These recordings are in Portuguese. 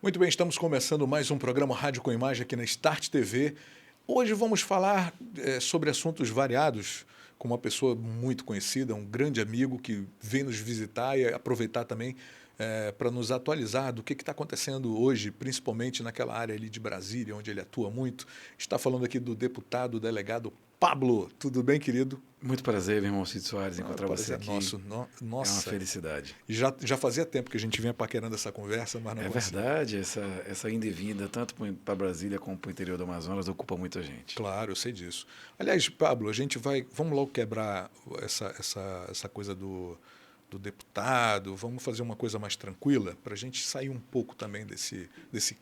Muito bem, estamos começando mais um programa Rádio com Imagem aqui na Start TV. Hoje vamos falar sobre assuntos variados com uma pessoa muito conhecida, um grande amigo que vem nos visitar e aproveitar também para nos atualizar do que está acontecendo hoje, principalmente naquela área ali de Brasília, onde ele atua muito. Está falando aqui do deputado delegado Pablo. Tudo bem, querido? Muito prazer, meu irmão Cid Soares, encontrar você aqui. Nosso, é uma felicidade. Já fazia tempo que a gente vinha paquerando essa conversa, mas não conseguia. Verdade, essa ida e vinda, tanto para Brasília como para o interior do Amazonas, ocupa muita gente. Claro, eu sei disso. Aliás, Pablo, vamos logo quebrar essa coisa do deputado, vamos fazer uma coisa mais tranquila, para a gente sair um pouco também desse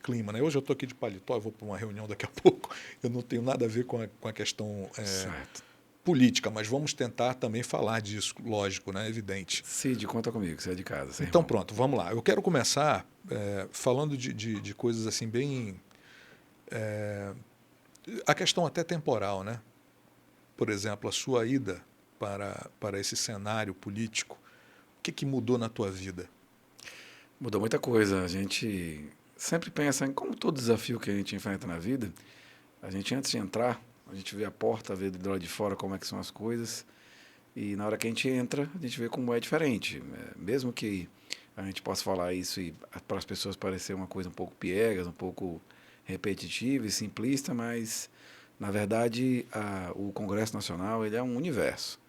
clima. Né? Hoje eu estou aqui de paletó, eu vou para uma reunião daqui a pouco, eu não tenho nada a ver com a questão política, mas vamos tentar também falar disso, lógico, né? Evidente. Cid, conta comigo, você é de casa. Então pronto, vamos lá. Eu quero começar falando de coisas assim bem... a questão até temporal, né? Por exemplo, a sua ida para esse cenário político, o que mudou na tua vida? Mudou muita coisa. A gente sempre pensa em como todo desafio que a gente enfrenta na vida, a gente antes de entrar, a gente vê a porta, vê do lado de fora como é que são as coisas, e na hora que a gente entra, a gente vê como é diferente. Mesmo que a gente possa falar isso e para as pessoas parecer uma coisa um pouco piegas, um pouco repetitiva e simplista, mas na verdade o Congresso Nacional ele é um universo.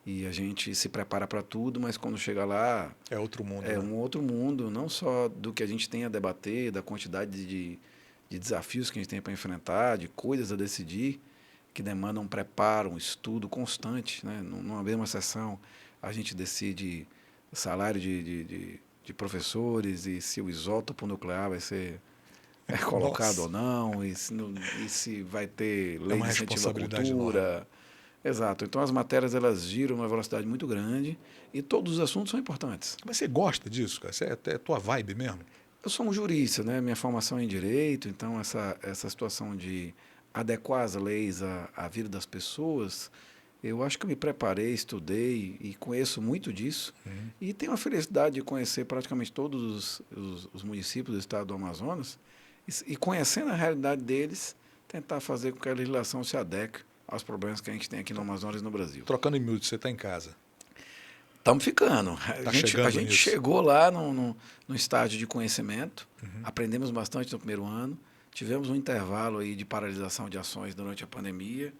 E a gente se prepara para tudo, mas quando chega lá... É outro mundo. É um outro mundo, não só do que a gente tem a debater, da quantidade de desafios que a gente tem para enfrentar, de coisas a decidir, que demandam um preparo, um estudo constante. Né? Numa mesma sessão, a gente decide o salário de professores e se o isótopo nuclear vai ser colocado ou não, e se vai ter lei de incentivo à cultura... Exato. Então, as matérias elas giram numa velocidade muito grande e todos os assuntos são importantes. Mas você gosta disso, cara? É tua vibe mesmo? Eu sou um jurista, né? Minha formação é em direito, então essa situação de adequar as leis à vida das pessoas, eu acho que eu me preparei, estudei e conheço muito disso. Uhum. E tenho a felicidade de conhecer praticamente todos os municípios do estado do Amazonas e conhecendo a realidade deles, tentar fazer com que a legislação se adeque aos problemas que a gente tem aqui no Amazonas e no Brasil. Trocando em miúdos, você está em casa? Estamos ficando. A gente nisso. chegou lá no estágio de conhecimento, Uhum. Aprendemos bastante no primeiro ano, tivemos um intervalo aí de paralisação de ações durante a pandemia,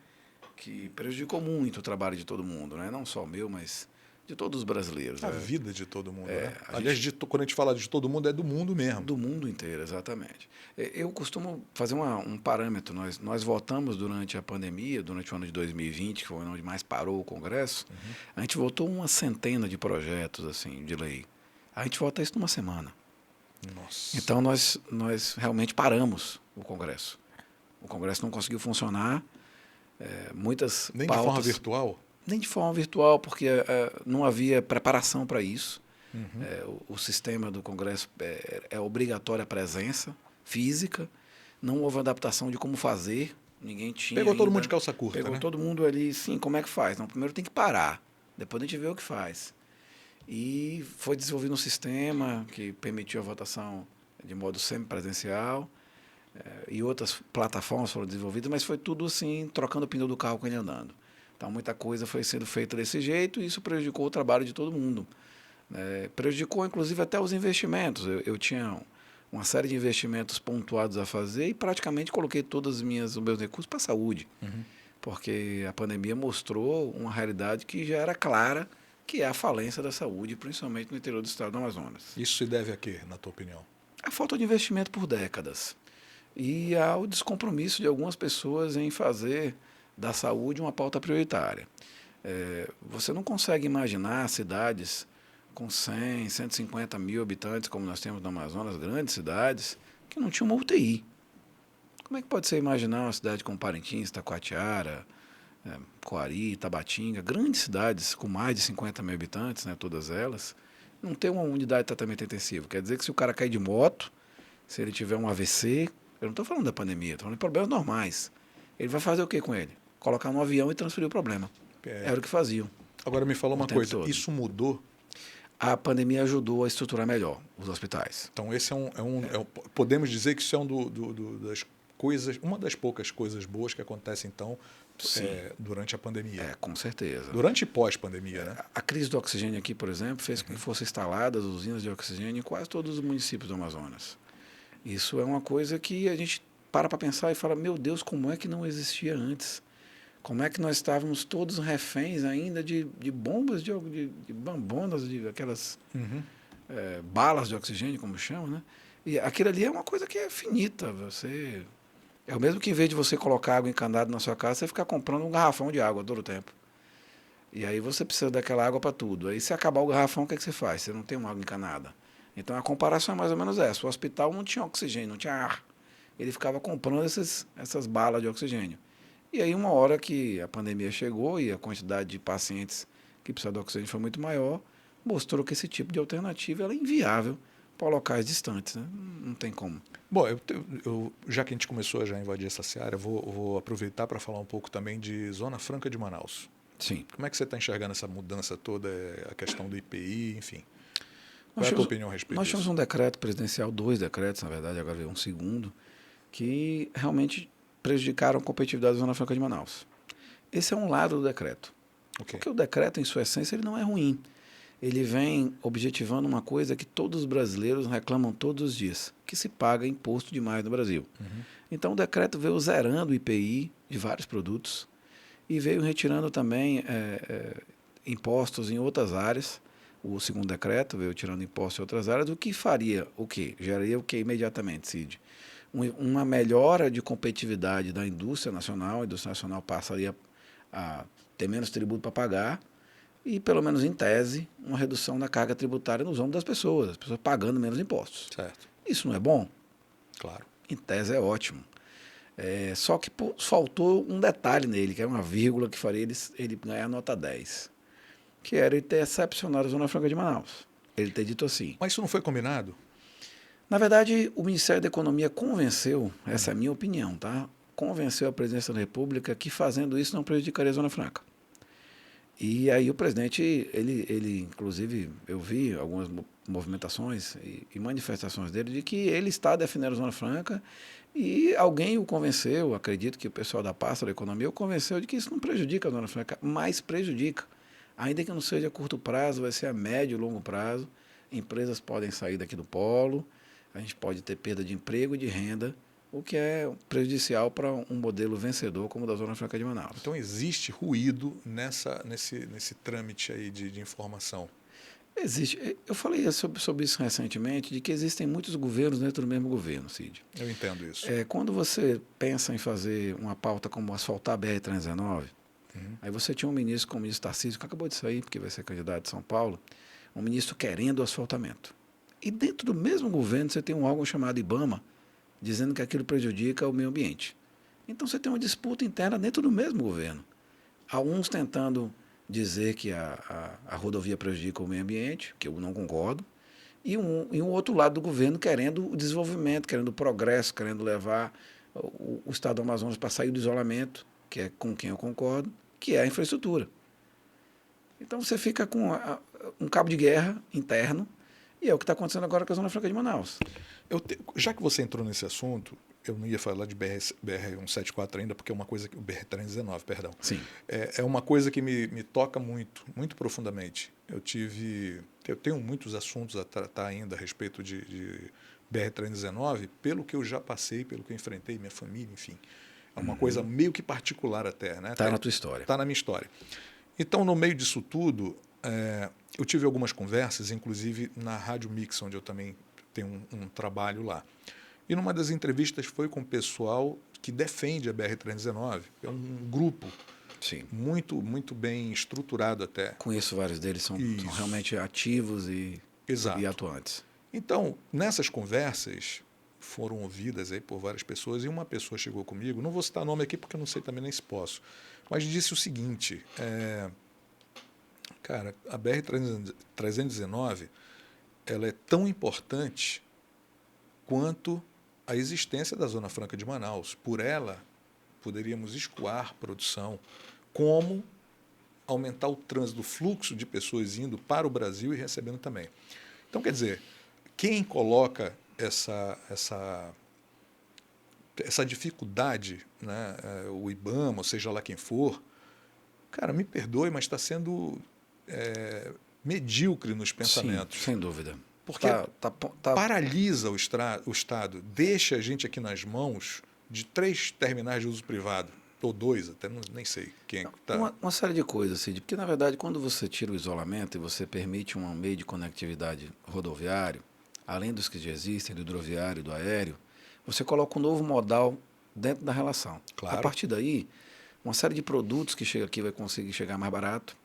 que prejudicou muito o trabalho de todo mundo, né? Não só o meu, mas de todos os brasileiros. A vida de todo mundo, né? Aliás, quando a gente fala de todo mundo, é do mundo mesmo. Do mundo inteiro, exatamente. Eu costumo fazer um parâmetro. Nós votamos durante a pandemia, durante o ano de 2020, que foi o ano onde mais parou o Congresso, a gente votou uma centena de projetos assim, de lei. A gente vota isso numa semana. Nossa. Então, nós realmente paramos o Congresso. O Congresso não conseguiu funcionar. Muitas Nem pautas, de forma virtual? Nem de forma virtual, porque não havia preparação para isso. Uhum. O sistema do Congresso é obrigatória a presença física, não houve adaptação de como fazer, ninguém tinha. Pegou todo mundo de calça curta, Pegou né? todo mundo ali, sim, como é que faz? Não, primeiro tem que parar, depois a gente vê o que faz. E foi desenvolvido um sistema que permitiu a votação de modo semipresencial, e outras plataformas foram desenvolvidas, mas foi tudo assim, trocando o pneu do carro com ele andando. Então, muita coisa foi sendo feita desse jeito e isso prejudicou o trabalho de todo mundo. Prejudicou, inclusive, até os investimentos. Eu tinha uma série de investimentos pontuados a fazer e praticamente coloquei todos os meus recursos para a saúde. Uhum. Porque a pandemia mostrou uma realidade que já era clara, que é a falência da saúde, principalmente no interior do estado do Amazonas. Isso se deve a quê, na tua opinião? A falta de investimento por décadas. E ao descompromisso de algumas pessoas em fazer da saúde uma pauta prioritária. Você não consegue imaginar cidades com 100, 150 mil habitantes, como nós temos no Amazonas, grandes cidades, que não tinham uma UTI. Como é que pode ser imaginar uma cidade como Parintins, Taquatiara, Coari, Tabatinga, grandes cidades com mais de 50 mil habitantes, né, todas elas, não ter uma unidade de tratamento intensivo? Quer dizer que se o cara cair de moto, se ele tiver um AVC, eu não estou falando da pandemia, estou falando de problemas normais, ele vai fazer o que com ele? Colocar no avião e transferir o problema. Era o que faziam. Agora me fala uma coisa, todo. Isso mudou? a pandemia ajudou a estruturar melhor os hospitais. Então, esse podemos dizer que isso é das coisas, uma das poucas coisas boas que acontecem, então, Sim, durante a pandemia. com certeza. Durante e pós-pandemia, né? A crise do oxigênio aqui, por exemplo, fez com que fossem instaladas usinas de oxigênio em quase todos os municípios do Amazonas. Isso é uma coisa que a gente para pensar e fala, meu Deus, como é que não existia antes? Como é que nós estávamos todos reféns ainda de bombas, de bambonas, de aquelas balas de oxigênio, como chamam, né? E aquilo ali é uma coisa que é finita. É o mesmo que em vez de você colocar água encanada na sua casa, você ficar comprando um garrafão de água todo o tempo. E aí você precisa daquela água para tudo. Aí se acabar o garrafão, o que, é que você faz? Você não tem uma água encanada. Então a comparação é mais ou menos essa. O hospital não tinha oxigênio, não tinha ar. Ele ficava comprando essas balas de oxigênio. E aí uma hora que a pandemia chegou e a quantidade de pacientes que precisavam de oxigênio foi muito maior, mostrou que esse tipo de alternativa era inviável para locais distantes. Né? Não tem como. Bom, já que a gente começou a invadir essa seara, vou aproveitar para falar um pouco também de Zona Franca de Manaus. Sim. Como é que você está enxergando essa mudança toda, a questão do IPI, enfim? Qual é a tua opinião a respeito Nós disso? tivemos um decreto presidencial, 2 decretos, na verdade, agora veio um segundo, que realmente prejudicaram a competitividade da Zona Franca de Manaus. Esse é um lado do decreto. Okay. Porque o decreto, em sua essência, ele não é ruim. Ele vem objetivando uma coisa que todos os brasileiros reclamam todos os dias, que se paga imposto demais no Brasil. Então, o decreto veio zerando o IPI de vários produtos e veio retirando também impostos em outras áreas. O segundo decreto veio tirando impostos em outras áreas, o que faria o quê? Geraria o quê imediatamente, Cid? Uma melhora de competitividade da indústria nacional, a indústria nacional passaria a ter menos tributo para pagar e, pelo menos em tese, uma redução da carga tributária nos ombros das pessoas, as pessoas pagando menos impostos. Certo. Isso não é bom? Claro. Em tese é ótimo. Só que faltou um detalhe nele, que era uma vírgula que faria ele ganhar nota 10, que era ele ter excepcionado a Zona Franca de Manaus. Ele ter dito assim. Mas isso não foi combinado? Na verdade, o Ministério da Economia convenceu, essa é a minha opinião, tá? Convenceu a Presidência da República que fazendo isso não prejudicaria a Zona Franca. E aí o presidente, ele inclusive, eu vi algumas movimentações e manifestações dele de que ele está defendendo a Zona Franca e alguém o convenceu, acredito que o pessoal da pasta da economia o convenceu de que isso não prejudica a Zona Franca, mas prejudica. Ainda que não seja a curto prazo, vai ser a médio e longo prazo. Empresas podem sair daqui do polo, a gente pode ter perda de emprego e de renda, o que é prejudicial para um modelo vencedor como o da Zona Franca de Manaus. Então existe ruído nesse trâmite aí de informação? Existe. Eu falei sobre isso recentemente, de que existem muitos governos dentro do mesmo governo, Cid. Eu entendo isso. Quando você pensa em fazer uma pauta como asfaltar a BR-319, aí você tinha um ministro como o ministro Tarcísio, que acabou de sair, porque vai ser candidato de São Paulo, um ministro querendo o asfaltamento. E dentro do mesmo governo você tem um órgão chamado IBAMA, dizendo que aquilo prejudica o meio ambiente. Então você tem uma disputa interna dentro do mesmo governo. Há uns tentando dizer que a rodovia prejudica o meio ambiente, que eu não concordo, e um outro lado do governo querendo o desenvolvimento, querendo o progresso, querendo levar o estado do Amazonas para sair do isolamento, que é com quem eu concordo, que é a infraestrutura. Então você fica com um cabo de guerra interno, e é o que está acontecendo agora com a Zona Franca de Manaus. Já que você entrou nesse assunto, eu não ia falar de BR-174 ainda, porque é uma coisa que... BR-319, perdão. Sim. É uma coisa que me toca muito, muito profundamente. Eu tenho muitos assuntos a tratar ainda a respeito de BR-319, pelo que eu já passei, pelo que eu enfrentei, minha família, enfim. É uma coisa meio que particular até, né? Está na tua história. Está na minha história. Então, no meio disso tudo, eu tive algumas conversas, inclusive na Rádio Mix, onde eu também tenho um trabalho lá. E numa das entrevistas foi com o pessoal que defende a BR-319, é um grupo Sim. muito, muito bem estruturado até. Conheço vários deles, são realmente ativos e atuantes. Então, nessas conversas, foram ouvidas aí por várias pessoas, e uma pessoa chegou comigo, não vou citar nome aqui porque eu não sei também nem se posso, mas disse o seguinte, cara, a BR-319, ela é tão importante quanto a existência da Zona Franca de Manaus. Por ela, poderíamos escoar produção, como aumentar o trânsito, o fluxo de pessoas indo para o Brasil e recebendo também. Então, quer dizer, quem coloca essa dificuldade, né, o IBAMA, ou seja lá quem for, cara, me perdoe, mas está sendo medíocre nos Sim, pensamentos. sem dúvida. Porque Tá. paralisa o Estado, deixa a gente aqui nas mãos de 3 terminais de uso privado, ou 2, até nem sei quem é que está. Uma série de coisas, Cid, porque na verdade quando você tira o isolamento e você permite um meio de conectividade rodoviário, além dos que já existem, do hidroviário e do aéreo, você coloca um novo modal dentro da relação. A Claro. partir daí, uma série de produtos que chega aqui vai conseguir chegar mais barato.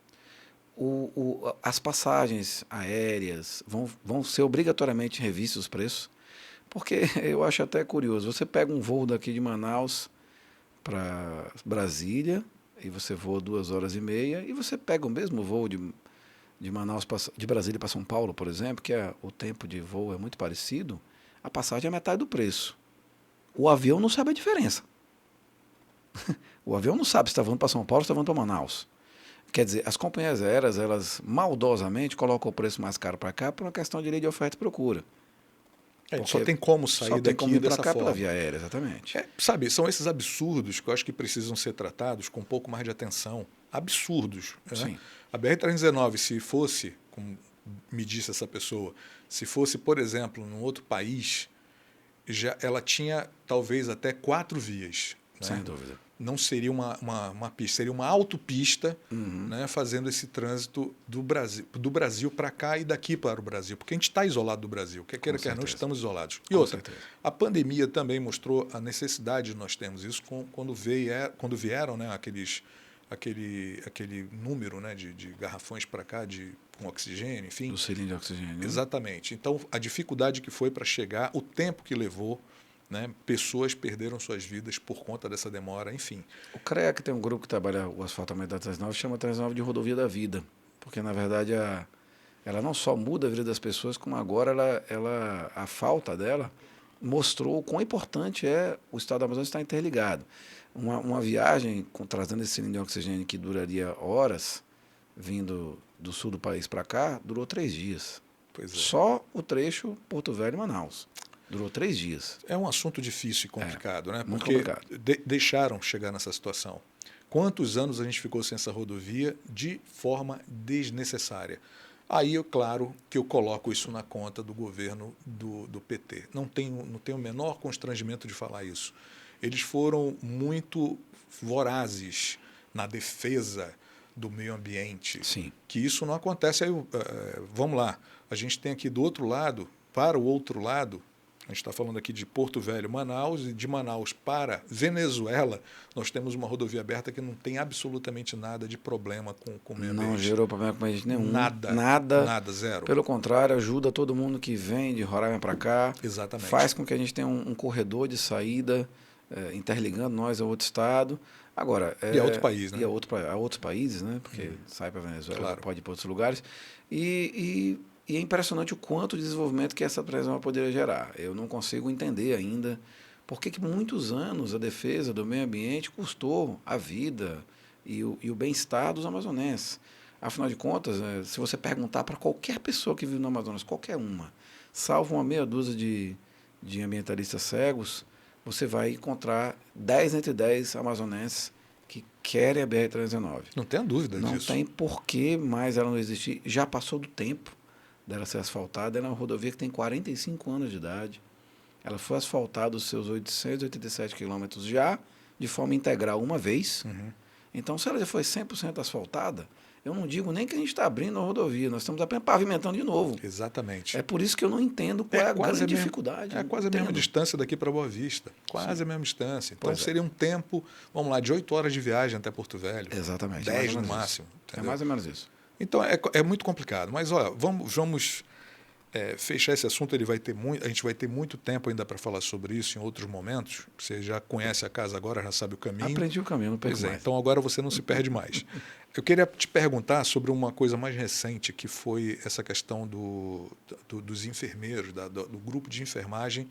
As passagens aéreas vão ser obrigatoriamente revistos os preços, porque eu acho até curioso, você pega um voo daqui de Manaus para Brasília, e você voa 2 horas e meia, e você pega o mesmo voo de Manaus de Brasília para São Paulo, por exemplo, que o tempo de voo é muito parecido, a passagem é metade do preço. O avião não sabe a diferença. O avião não sabe se está voando para São Paulo ou se está voando para Manaus. Quer dizer, as companhias aéreas, elas maldosamente colocam o preço mais caro para cá por uma questão de lei de oferta e procura. Só tem como Só sair tem como daqui ir para dessa cá pela forma. via aérea, exatamente. Sabe, são esses absurdos que eu acho que precisam ser tratados com um pouco mais de atenção. Absurdos. Né? Sim. A BR-319, se fosse, como me disse essa pessoa, se fosse, por exemplo, num outro país, ela tinha talvez até 4 vias. Né? Sem dúvida. Não seria uma pista, seria uma autopista, Uhum. né, fazendo esse trânsito do Brasil para cá e daqui para o Brasil. Porque a gente está isolado do Brasil, quer queira, quer não, estamos isolados. E Com outra, certeza. a pandemia também mostrou a necessidade de nós termos isso quando vieram, né, aquele número, né, de garrafões para cá com oxigênio, enfim. Do cilindro de oxigênio. Né? Exatamente. Então, a dificuldade que foi para chegar, o tempo que levou, né? Pessoas perderam suas vidas por conta dessa demora, enfim. O CREA, que tem um grupo que trabalha o asfaltamento da 309, chama a 309 de rodovia da vida, porque na verdade ela não só muda a vida das pessoas, como agora a falta dela mostrou o quão importante é o estado da Amazônia estar interligado. Uma viagem trazendo esse cilindro de oxigênio que duraria horas, vindo do sul do país para cá, durou 3 dias. Pois é. Só o trecho Porto Velho-Manaus. Durou 3 dias. É um assunto difícil e complicado, né? Muito Porque complicado. deixaram chegar nessa situação. Quantos anos a gente ficou sem essa rodovia de forma desnecessária? Aí, claro, que eu coloco isso na conta do governo do PT. Não tenho o menor constrangimento de falar isso. Eles foram muito vorazes na defesa do meio ambiente. Sim. Que isso não acontece. Aí, vamos lá, a gente tem aqui do outro lado, para o outro lado, a gente está falando aqui de Porto Velho, Manaus, e de Manaus para Venezuela, nós temos uma rodovia aberta que não tem absolutamente nada de problema com o meio ambiente. Não gerou problema com a gente nenhum. Nada, zero. Pelo contrário, ajuda todo mundo que vem de Roraima para cá. Exatamente. Faz com que a gente tenha um corredor de saída interligando nós a outro estado. Agora, e a outro país, né? E a outros países, né? Porque sai para Venezuela, claro. Pode ir para outros lugares. E é impressionante o quanto de desenvolvimento que essa previsão poderia gerar. Eu não consigo entender ainda por que muitos anos a defesa do meio ambiente custou a vida e o bem-estar dos amazonenses. Afinal de contas, se você perguntar para qualquer pessoa que vive no Amazonas, qualquer uma, salvo uma meia dúzia de ambientalistas cegos, você vai encontrar 10 entre 10 amazonenses que querem a BR-319. Não tenha dúvida disso. Não tem por que mais ela não existir. Já passou do tempo dela ser asfaltada. Ela é uma rodovia que tem 45 anos de idade. Ela foi asfaltada os seus 887 quilômetros já de forma integral uma vez. Uhum. Então, se ela já foi 100% asfaltada, eu não digo nem que a gente está abrindo a rodovia, nós estamos apenas pavimentando de novo. Exatamente. É por isso que eu não entendo qual é a grande dificuldade. É quase a mesma distância daqui para Boa Vista. Quase a mesma distância. Então, Pois seria um tempo, vamos lá, de 8 horas de viagem até Porto Velho. Exatamente. 10 no máximo. É mais ou menos isso. Então, é muito complicado. Mas, olha, vamos fechar esse assunto. A gente vai ter muito tempo ainda para falar sobre isso em outros momentos. Você já conhece a casa agora, já sabe o caminho. Aprendi o caminho, não perco Pois é, mais. então agora você não se perde mais. Eu queria te perguntar sobre uma coisa mais recente, que foi essa questão dos enfermeiros, do grupo de enfermagem,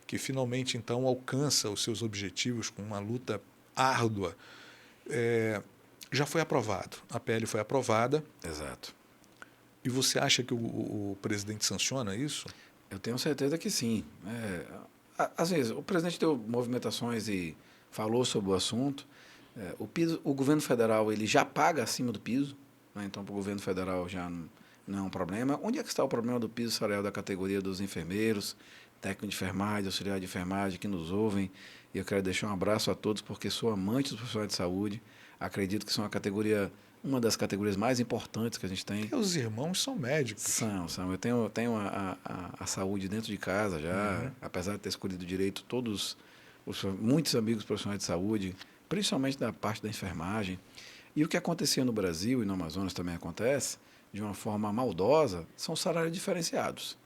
que finalmente, então, alcança os seus objetivos com uma luta árdua. já foi aprovado. A PL foi aprovada. Exato. E você acha que o presidente sanciona isso? Eu tenho certeza que sim. Às vezes, o presidente deu movimentações e falou sobre o assunto. O governo federal ele já paga acima do piso, né? Então, para o governo federal já não é um problema. Onde é que está o problema do piso salarial da categoria dos enfermeiros, técnico de enfermagem, auxiliar de enfermagem que nos ouvem? E eu quero deixar um abraço a todos, porque sou amante dos profissionais de saúde. Acredito que são uma das categorias mais importantes que a gente tem. Porque os irmãos são médicos. São. Eu tenho a saúde dentro de casa já, apesar de ter escolhido direito muitos amigos profissionais de saúde, principalmente da parte da enfermagem. E o que acontecia no Brasil e no Amazonas também acontece, de uma forma maldosa, são salários diferenciados.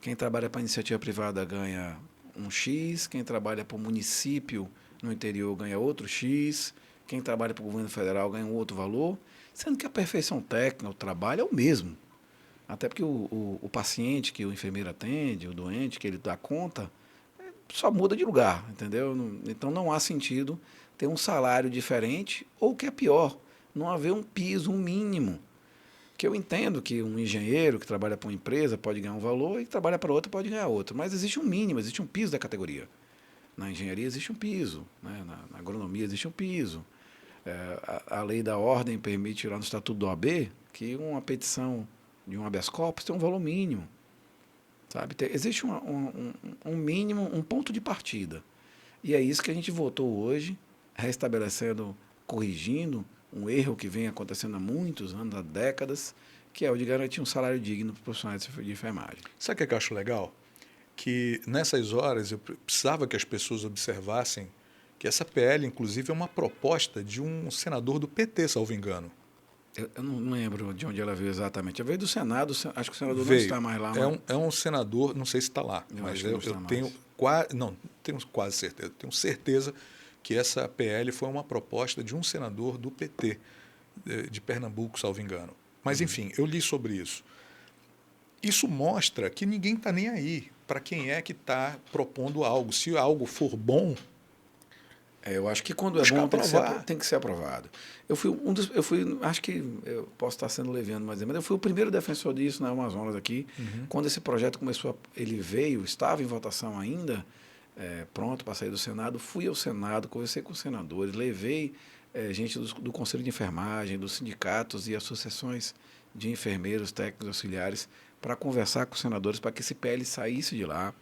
Quem trabalha para a iniciativa privada ganha um X, quem trabalha para o município no interior ganha outro X, quem trabalha para o governo federal ganha um outro valor, sendo que a perfeição técnica, o trabalho é o mesmo. Até porque o paciente que o enfermeiro atende, o doente que ele dá conta, só muda de lugar, entendeu? Então não há sentido ter um salário diferente ou, o que é pior, não haver um piso, um mínimo. Que eu entendo que um engenheiro que trabalha para uma empresa pode ganhar um valor e que trabalha para outra pode ganhar outro, mas existe um mínimo, existe um piso da categoria. Na engenharia existe um piso, né? Na agronomia existe um piso. A lei da ordem permite, lá no Estatuto do OAB, que uma petição de um habeas corpus tem um valor mínimo. Sabe? Existe um mínimo, um ponto de partida. E é isso que a gente votou hoje, restabelecendo, corrigindo um erro que vem acontecendo há muitos anos, há décadas, que é o de garantir um salário digno para os profissionais de enfermagem. Sabe o que eu acho legal? Que nessas horas eu precisava que as pessoas observassem que essa PL, inclusive, é uma proposta de um senador do PT, salvo engano. Eu não lembro de onde ela veio exatamente. Ela veio do Senado, acho que o senador Veio. não está mais lá. É um senador, não sei se está lá, mas eu tenho quase certeza. Tenho certeza que essa PL foi uma proposta de um senador do PT, de Pernambuco, salvo engano. Mas, enfim, eu li sobre isso. Isso mostra que ninguém está nem aí para quem é que está propondo algo. Se algo for bom, eu acho que quando é bom tem que ser aprovado. Acho que eu posso estar sendo leviano, mas eu fui o primeiro defensor disso na Amazonas aqui. Quando esse projeto começou, ele veio, estava em votação ainda, pronto para sair do Senado, fui ao Senado, conversei com os senadores, levei gente do Conselho de Enfermagem, dos sindicatos e associações de enfermeiros, técnicos, auxiliares, para conversar com os senadores para que esse PL saísse de lá.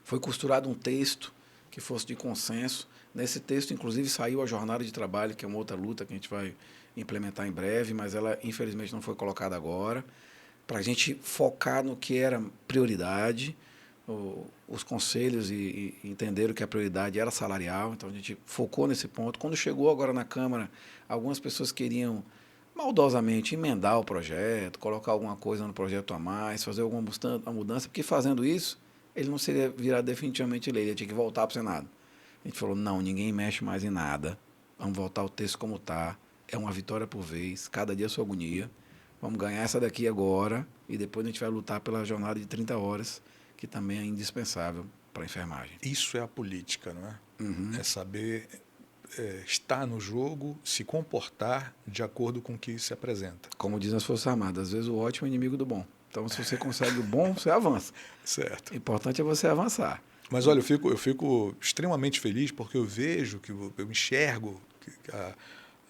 Foi costurado um texto que fosse de consenso. Nesse texto, inclusive, saiu a jornada de trabalho, que é uma outra luta que a gente vai implementar em breve, mas ela, infelizmente, não foi colocada agora, para a gente focar no que era prioridade. Os conselhos entenderam que a prioridade era salarial, então a gente focou nesse ponto. Quando chegou agora na Câmara, algumas pessoas queriam maldosamente emendar o projeto, colocar alguma coisa no projeto a mais, fazer alguma mudança, porque fazendo isso, ele não seria virar definitivamente lei, ele tinha que voltar para o Senado. A gente falou, não, ninguém mexe mais em nada, vamos voltar o texto como está, é uma vitória por vez, cada dia a sua agonia, vamos ganhar essa daqui agora e depois a gente vai lutar pela jornada de 30 horas, que também é indispensável para a enfermagem. Isso é a política, não é? É saber estar no jogo, se comportar de acordo com o que se apresenta. Como dizem as Forças Armadas, às vezes o ótimo é inimigo do bom. Então, se você consegue o bom, você avança. Certo. O importante é você avançar. Mas, olha, eu fico extremamente feliz porque eu vejo, eu enxergo que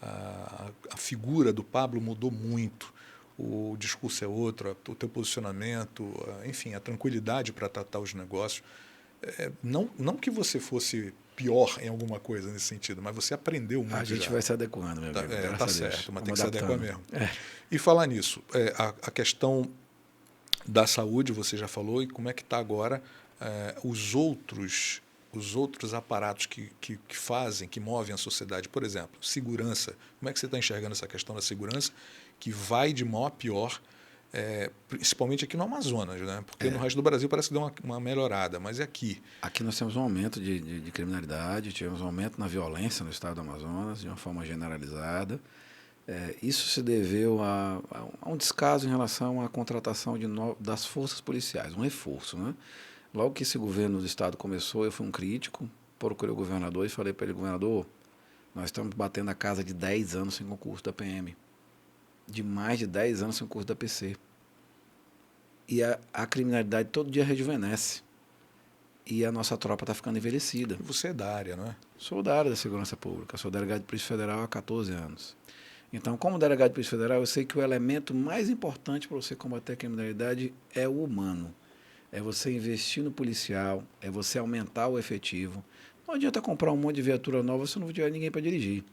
a figura do Pablo mudou muito. O discurso é outro, o teu posicionamento, enfim, a tranquilidade para tratar os negócios. Não que você fosse pior em alguma coisa nesse sentido, mas você aprendeu muito. A gente vai se adequando, meu amigo. Tá certo, mas tem que se adequar mesmo. E falar nisso, a questão da saúde, você já falou, e como é que está agora os outros aparatos que fazem, que movem a sociedade. Por exemplo, segurança. Como é que você está enxergando essa questão da segurança, que vai de mal a pior, principalmente aqui no Amazonas, né? Porque no resto do Brasil parece que deu uma melhorada, mas é aqui. Aqui nós temos um aumento de criminalidade, tivemos um aumento na violência no estado do Amazonas, de uma forma generalizada. Isso se deveu a um descaso em relação à contratação das forças policiais, um reforço, né? Logo que esse governo do estado começou, eu fui um crítico, procurei o governador e falei para ele, governador, Nós estamos batendo a casa de 10 anos sem concurso da PM. De mais de 10 anos sem concurso da PC. E a criminalidade todo dia rejuvenesce. E a nossa tropa está ficando envelhecida. Você é da área, não é? Sou da área da segurança pública. Sou delegado de Polícia Federal há 14 anos. Então, como delegado de Polícia Federal, eu sei que o elemento mais importante para você combater a criminalidade é o humano. É você investir no policial, é você aumentar o efetivo. Não adianta comprar um monte de viatura nova se não tiver ninguém para dirigir.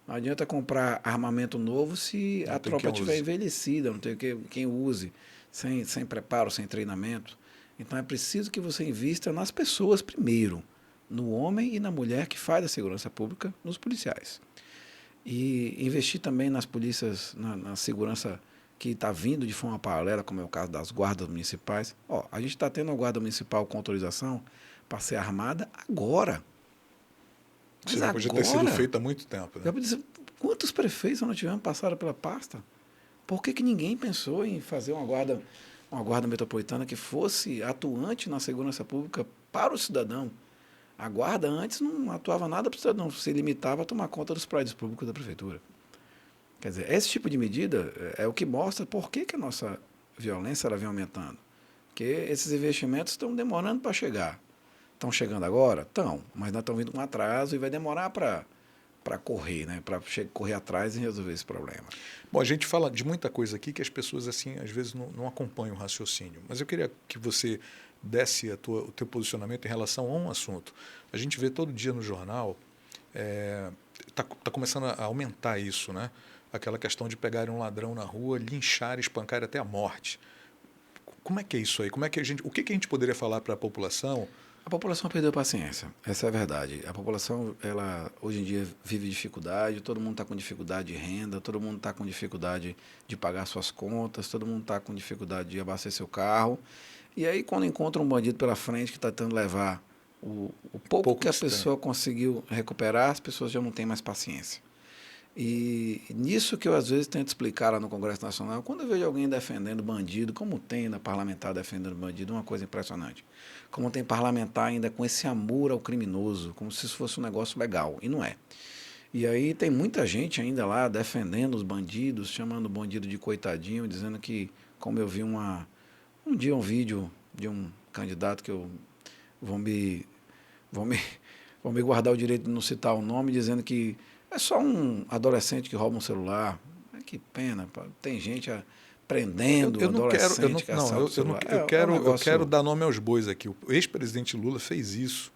Não adianta comprar armamento novo se a tropa estiver envelhecida, não tem quem use, sem preparo, sem treinamento. Então é preciso que você invista nas pessoas primeiro, no homem e na mulher que faz a segurança pública, nos policiais. E investir também nas polícias, na segurança que está vindo de forma paralela, como é o caso das guardas municipais. A gente está tendo a guarda municipal com autorização para ser armada agora. Mas já podia ter sido feito há muito tempo. Né? Quantos prefeitos nós tivemos passaram pela pasta? Por que ninguém pensou em fazer uma guarda metropolitana que fosse atuante na segurança pública para o cidadão? A guarda antes não atuava nada para o cidadão, se limitava a tomar conta dos prédios públicos da prefeitura. Quer dizer, esse tipo de medida é o que mostra por que a nossa violência ela vem aumentando. Porque esses investimentos estão demorando para chegar. Estão chegando agora? Estão, mas nós estamos vindo com atraso e vai demorar para correr, né? Para correr atrás e resolver esse problema. Bom, a gente fala de muita coisa aqui que as pessoas assim às vezes não acompanham o raciocínio, mas eu queria que você desse o teu posicionamento em relação a um assunto. A gente vê todo dia no jornal, tá começando a aumentar isso, né? Aquela questão de pegarem um ladrão na rua, linchar, espancar até a morte. Como é que é isso aí? O que a gente poderia falar para a população? A população perdeu a paciência, essa é a verdade. A população, ela hoje em dia vive dificuldade, todo mundo está com dificuldade de renda, todo mundo está com dificuldade de pagar suas contas, todo mundo está com dificuldade de abastecer seu carro. E aí, quando encontra um bandido pela frente que está tentando levar o pouco que a pessoa conseguiu recuperar, as pessoas já não têm mais paciência. E nisso que eu, às vezes, tento explicar lá no Congresso Nacional, quando eu vejo alguém defendendo bandido, como tem na parlamentar defendendo bandido, uma coisa impressionante. Como tem parlamentar ainda com esse amor ao criminoso, como se isso fosse um negócio legal, e não é. E aí tem muita gente ainda lá defendendo os bandidos, chamando o bandido de coitadinho, dizendo que, como eu vi um dia um vídeo de um candidato que eu vou me guardar o direito de não citar o nome, dizendo que é só um adolescente que rouba um celular. Que pena, tem gente prendendo adolescente que assalta o celular. Eu quero dar nome aos bois aqui. O ex-presidente Lula fez isso.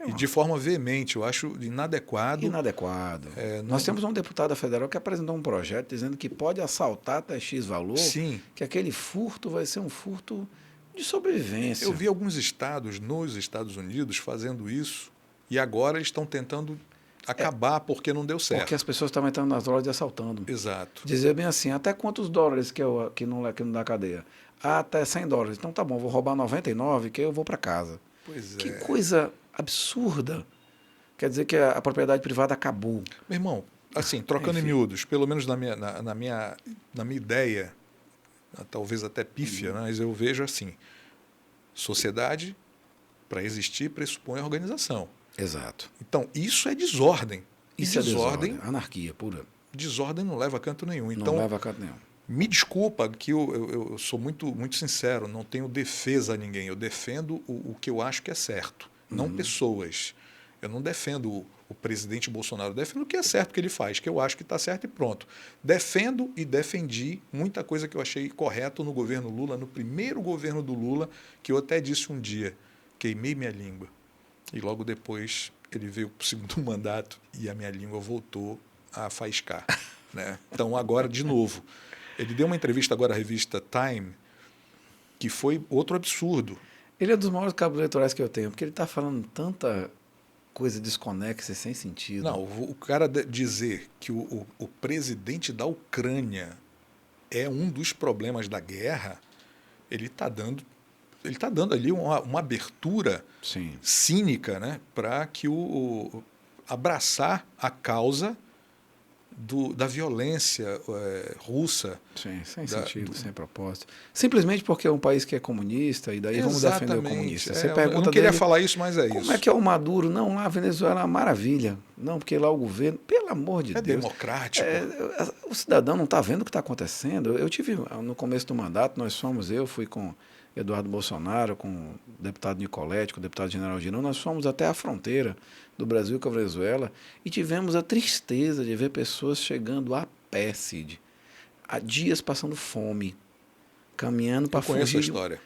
E de forma veemente, eu acho inadequado. Nós temos um deputado federal que apresentou um projeto dizendo que pode assaltar até X valor, Sim. que aquele furto vai ser um furto de sobrevivência. Eu vi alguns estados nos Estados Unidos fazendo isso e agora eles estão tentando acabar porque não deu certo. Porque as pessoas estão entrando nas drogas e assaltando. Exato. Dizer bem assim, até quantos dólares que não dá cadeia? Até $100. Então tá bom, vou roubar 99 que eu vou para casa. Pois que coisa absurda. Quer dizer que a propriedade privada acabou. Meu irmão, assim, trocando em miúdos, pelo menos na minha ideia, talvez até pífia, mas eu vejo assim, sociedade, para existir, pressupõe a organização. Exato. Então, isso é desordem. Isso é desordem. Anarquia pura. Desordem não leva a canto nenhum. Não leva a canto nenhum. Me desculpa que eu sou muito, muito sincero, não tenho defesa a ninguém. Eu defendo o que eu acho que é certo, não pessoas. Eu não defendo o presidente Bolsonaro, eu defendo o que é certo que ele faz, que eu acho que está certo e pronto. Defendo e defendi muita coisa que eu achei correto no governo Lula, no primeiro governo do Lula, que eu até disse um dia, queimei minha língua. E logo depois ele veio para o segundo mandato e a minha língua voltou a faiscar. Né? Então, agora, de novo, ele deu uma entrevista agora à revista Time, que foi outro absurdo. Ele é um dos maiores cabos eleitorais que eu tenho, porque ele está falando tanta coisa desconexa e sem sentido. Não, o cara dizer que o presidente da Ucrânia é um dos problemas da guerra, ele está dando ali uma abertura Sim. cínica, né, para que abraçar a causa da violência russa. Sim, sem sentido, sem propósito. Simplesmente porque é um país que é comunista, e daí vamos defender o comunista. Você pergunta eu não queria dele, falar isso, mas é isso. como é que é o Maduro? Não, lá a Venezuela é uma maravilha. Não, porque lá o governo, pelo amor de Deus. É democrático. O cidadão não está vendo o que está acontecendo. Eu tive, no começo do mandato, eu fui com Eduardo Bolsonaro, com o deputado Nicoletti, com o deputado General Girão, nós fomos até a fronteira do Brasil com a Venezuela e tivemos a tristeza de ver pessoas chegando a pé, Cid, há dias passando fome, caminhando para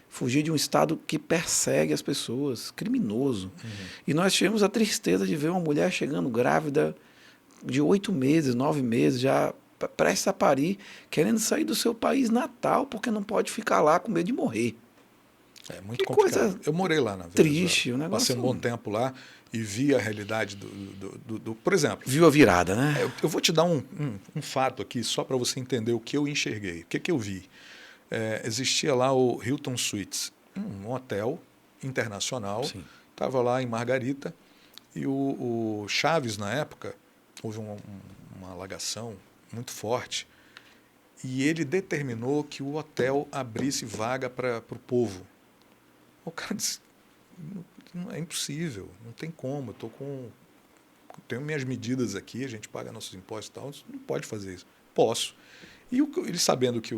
fugir de um Estado que persegue as pessoas, criminoso. E nós tivemos a tristeza de ver uma mulher chegando grávida de 8 meses, 9 meses, já prestes a parir, querendo sair do seu país natal, porque não pode ficar lá com medo de morrer. É muito complicado. Coisa eu morei lá na Venezuela. Triste, o negócio. Passei um bom tempo lá e vi a realidade por exemplo. Viu a virada, né? Eu vou te dar um fato aqui, só para você entender o que eu enxerguei. O que eu vi? Existia lá o Hilton Suites, um hotel internacional. Estava lá em Margarita e o Chaves, na época, houve uma alagação muito forte e ele determinou que o hotel abrisse vaga para o povo. O cara disse, não é impossível, não tem como, tenho minhas medidas aqui, a gente paga nossos impostos e tal, não pode fazer isso. Posso. E ele sabendo que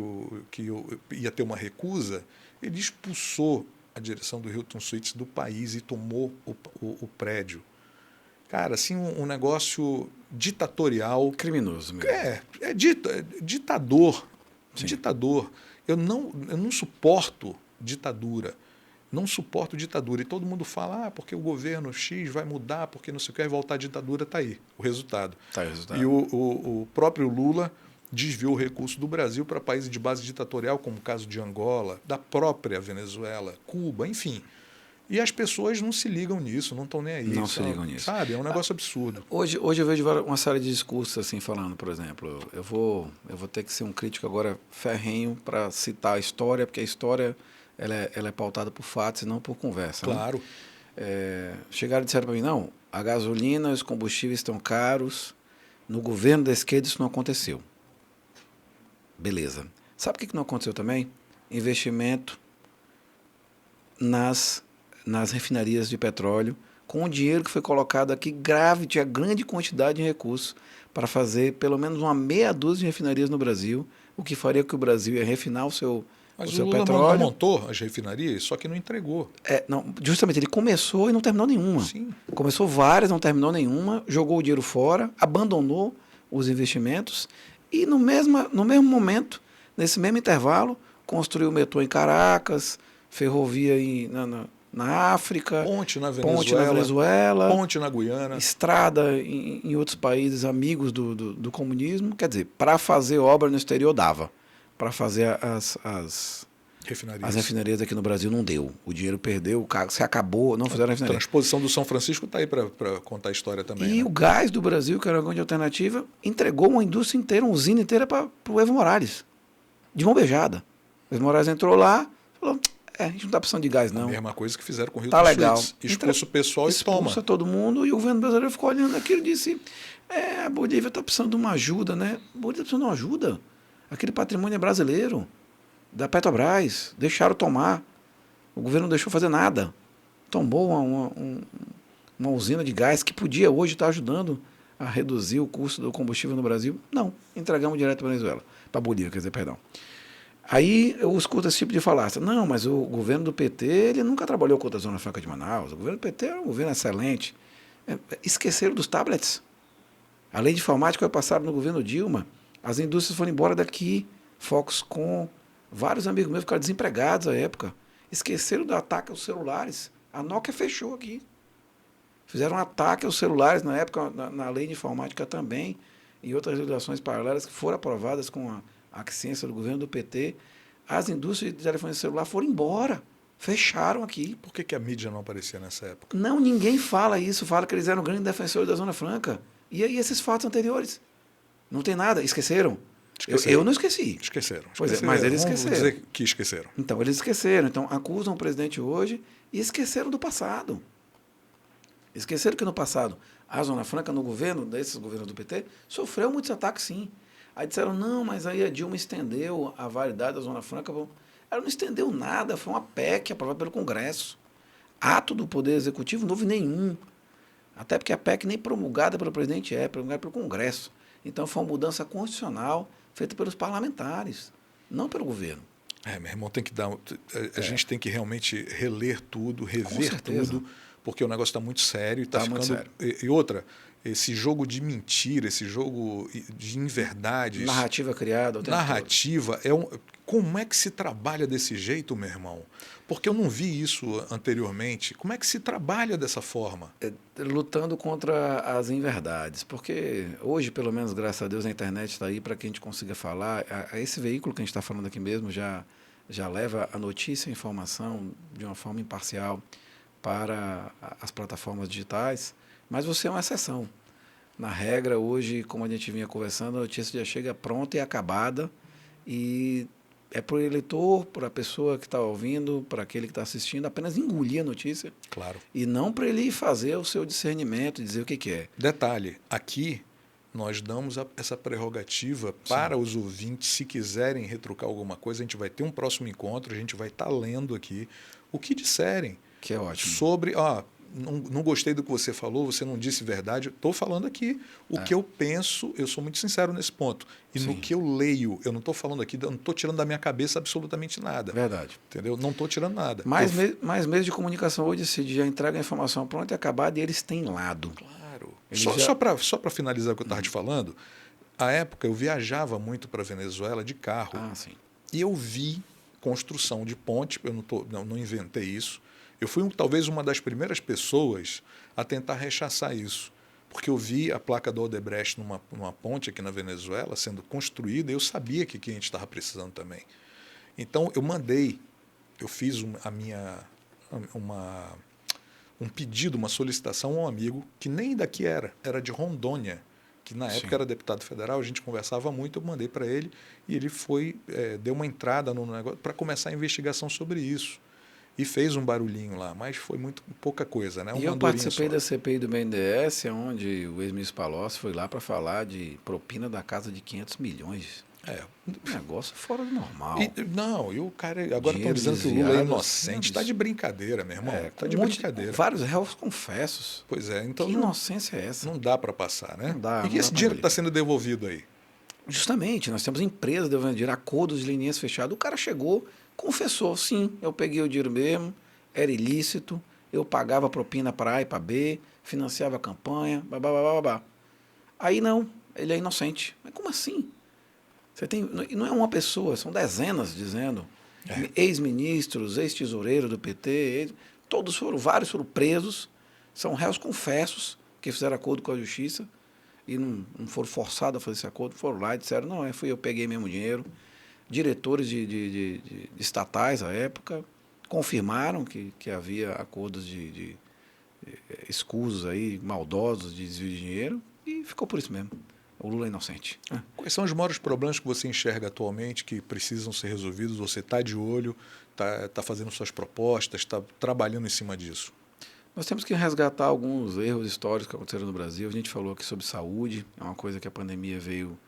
ia ter uma recusa, ele expulsou a direção do Hilton Suites do país e tomou o prédio. Cara, assim, um negócio ditatorial. Criminoso mesmo. Ditador. Sim. Ditador. Eu não suporto ditadura. Não suporto ditadura. E todo mundo fala, porque o governo X vai mudar, porque não sei o que, vai voltar à ditadura, está aí o resultado. Tá aí o resultado. E o próprio Lula desviou o recurso do Brasil para países de base ditatorial, como o caso de Angola, da própria Venezuela, Cuba, enfim. E as pessoas não se ligam nisso, não estão nem aí. Não se ligam nisso. Sabe? É um negócio absurdo. Hoje eu vejo uma série de discursos assim falando, por exemplo, eu vou ter que ser um crítico agora ferrenho para citar a história, porque a história ela é pautada por fatos e não por conversa. Claro. Né? Chegaram e disseram para mim, não, a gasolina, os combustíveis estão caros, no governo da esquerda isso não aconteceu. Beleza. Sabe o que não aconteceu também? Investimento nas refinarias de petróleo, com o dinheiro que foi colocado aqui, tinha grande quantidade de recursos para fazer pelo menos uma meia dúzia de refinarias no Brasil, o que faria que o Brasil ia refinar o seu Lula petróleo. Montou as refinarias, só que não entregou. Não, justamente, ele começou e não terminou nenhuma. Sim. Começou várias, não terminou nenhuma, jogou o dinheiro fora, abandonou os investimentos e no mesmo momento, nesse mesmo intervalo, construiu metrô em Caracas, ferrovia na África, ponte na Venezuela, ponte na Guiana, estrada em outros países amigos do comunismo. Quer dizer, para fazer obra no exterior dava. Para fazer as refinarias aqui no Brasil não deu. O dinheiro perdeu, se acabou, não fizeram a refinaria. A transposição do São Francisco está aí para contar a história também. E o gás do Brasil, que era uma grande alternativa, entregou uma indústria inteira, uma usina inteira para o Evo Morales, de mão beijada. O Evo Morales entrou lá, falou, a gente não está precisando de gás, não. A mesma coisa que fizeram com o Rio tá legal. Expulsa o pessoal e toma. Expulsa todo mundo, e o governo brasileiro ficou olhando aquilo e disse, a Bolívia está precisando de uma ajuda, né? A Bolívia está precisando de uma ajuda. Aquele patrimônio é brasileiro, da Petrobras, deixaram tomar. O governo não deixou fazer nada. Tomou uma usina de gás que podia hoje estar ajudando a reduzir o custo do combustível no Brasil. Não, entregamos direto para a Venezuela, para a Bolívia, quer dizer, perdão. Aí eu escuto esse tipo de falácia. Não, mas o governo do PT ele nunca trabalhou contra a Zona Franca de Manaus. O governo do PT é um governo excelente. Esqueceram dos tablets. A lei de informática foi passada no governo Dilma. As indústrias foram embora daqui. Foxconn, vários amigos meus ficaram desempregados à época. Esqueceram do ataque aos celulares. A Nokia fechou aqui. Fizeram um ataque aos celulares na época, na lei de informática também, e outras legislações paralelas que foram aprovadas com a aquiescência do governo do PT. As indústrias de telefone celular foram embora. Fecharam aqui. Por que a mídia não aparecia nessa época? Não, ninguém fala isso. Fala que eles eram grandes defensores da Zona Franca. E aí esses fatos anteriores? Não tem nada. Esqueceram? Eu não esqueci. Esqueceram. Pois é, mas eles esqueceram. Vamos dizer que esqueceram. Então, eles esqueceram. Então, acusam o presidente hoje e esqueceram do passado. Esqueceram que no passado A Zona Franca, no governo, desses governos do PT, sofreu muitos ataques, sim. Aí disseram, não, mas aí a Dilma estendeu a validade da Zona Franca. Ela não estendeu nada, foi uma PEC aprovada pelo Congresso. Ato do Poder Executivo não houve nenhum. Até porque a PEC nem promulgada pelo presidente promulgada pelo Congresso. Então foi uma mudança constitucional feita pelos parlamentares, não pelo governo. Meu irmão, tem que dar. A gente tem que realmente reler tudo, Com rever certeza. tudo, porque o negócio está muito sério e está Tá muito ficando. sério. E outra, esse jogo de mentira, esse jogo de inverdades. Narrativa criada o tempo todo. Narrativa é um. Como é que se trabalha desse jeito, meu irmão? Porque eu não vi isso anteriormente. Como é que se trabalha dessa forma? Lutando contra as inverdades. Porque hoje, pelo menos, graças a Deus, a internet está aí para que a gente consiga falar. Esse veículo que a gente está falando aqui mesmo já leva a notícia e a informação de uma forma imparcial para as plataformas digitais, mas você é uma exceção. Na regra, hoje, como a gente vinha conversando, a notícia já chega pronta e acabada e é para o eleitor, para a pessoa que está ouvindo, para aquele que está assistindo, apenas engolir a notícia. Claro. E não para ele fazer o seu discernimento e dizer o que é. Detalhe, aqui nós damos essa prerrogativa para os ouvintes, se quiserem retrucar alguma coisa, a gente vai ter um próximo encontro, a gente vai estar lendo aqui o que disserem. Que é ótimo. Sobre, não gostei do que você falou, você não disse verdade. Estou falando aqui o que eu penso, eu sou muito sincero nesse ponto. E no que eu leio, eu não estou falando aqui, eu não estou tirando da minha cabeça absolutamente nada. Verdade. Entendeu? Não estou tirando nada. Mas meios de comunicação hoje já entrega a informação pronta e acabada e eles têm lado. Claro. Eles Só para finalizar o que eu estava te falando, à época eu viajava muito para a Venezuela de carro. Sim. E eu vi construção de ponte, eu não inventei isso. Eu fui talvez uma das primeiras pessoas a tentar rechaçar isso, porque eu vi a placa do Odebrecht numa ponte aqui na Venezuela sendo construída e eu sabia que a gente estava precisando também. Então eu fiz um pedido, uma solicitação a um amigo que nem daqui era de Rondônia, que na época era deputado federal, a gente conversava muito, eu mandei para ele e ele deu uma entrada no negócio para começar a investigação sobre isso. E fez um barulhinho lá, mas foi muito pouca coisa, né? E eu participei da CPI do BNDES, onde o ex-ministro Palocci foi lá para falar de propina da casa de 500 milhões. Um negócio fora do normal. E o cara... Agora estão dizendo que o Lula é inocente. Está de brincadeira, meu irmão. Está de brincadeira. Vários réus confessos. Pois é. Então que inocência é essa? Não dá para passar, né? Não dá. E que esse dinheiro está sendo devolvido aí? Justamente. Nós temos empresas devolvendo dinheiro, acordos de linias fechadas. O cara chegou, confessou. Sim, eu peguei o dinheiro mesmo, era ilícito, eu pagava propina para A e para B, financiava a campanha, babá. Aí não, ele é inocente. Mas como assim? E não é uma pessoa, são dezenas dizendo. Ex-ministros, ex-tesoureiros do PT, vários foram presos, são réus confessos que fizeram acordo com a justiça e não foram forçados a fazer esse acordo, foram lá e disseram, não, eu peguei mesmo dinheiro. Diretores de estatais à época confirmaram que havia acordos de escusos aí, maldosos de desvio de dinheiro e ficou por isso mesmo. O Lula é inocente. Quais são os maiores problemas que você enxerga atualmente que precisam ser resolvidos? Você está de olho, está fazendo suas propostas, está trabalhando em cima disso? Nós temos que resgatar alguns erros históricos que aconteceram no Brasil. A gente falou aqui sobre saúde, é uma coisa que a pandemia veio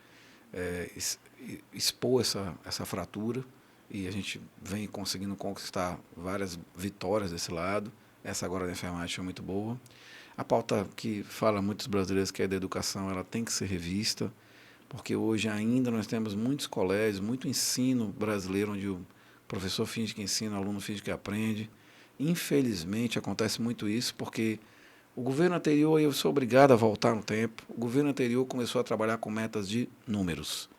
expor essa fratura e a gente vem conseguindo conquistar várias vitórias desse lado. Essa agora da enfermagem foi muito boa. A pauta que fala muitos brasileiros que é da educação, ela tem que ser revista, porque hoje ainda nós temos muitos colégios, muito ensino brasileiro onde o professor finge que ensina, o aluno finge que aprende. Infelizmente acontece muito isso, porque o governo anterior, e eu sou obrigado a voltar no tempo, o governo anterior começou a trabalhar com metas de números.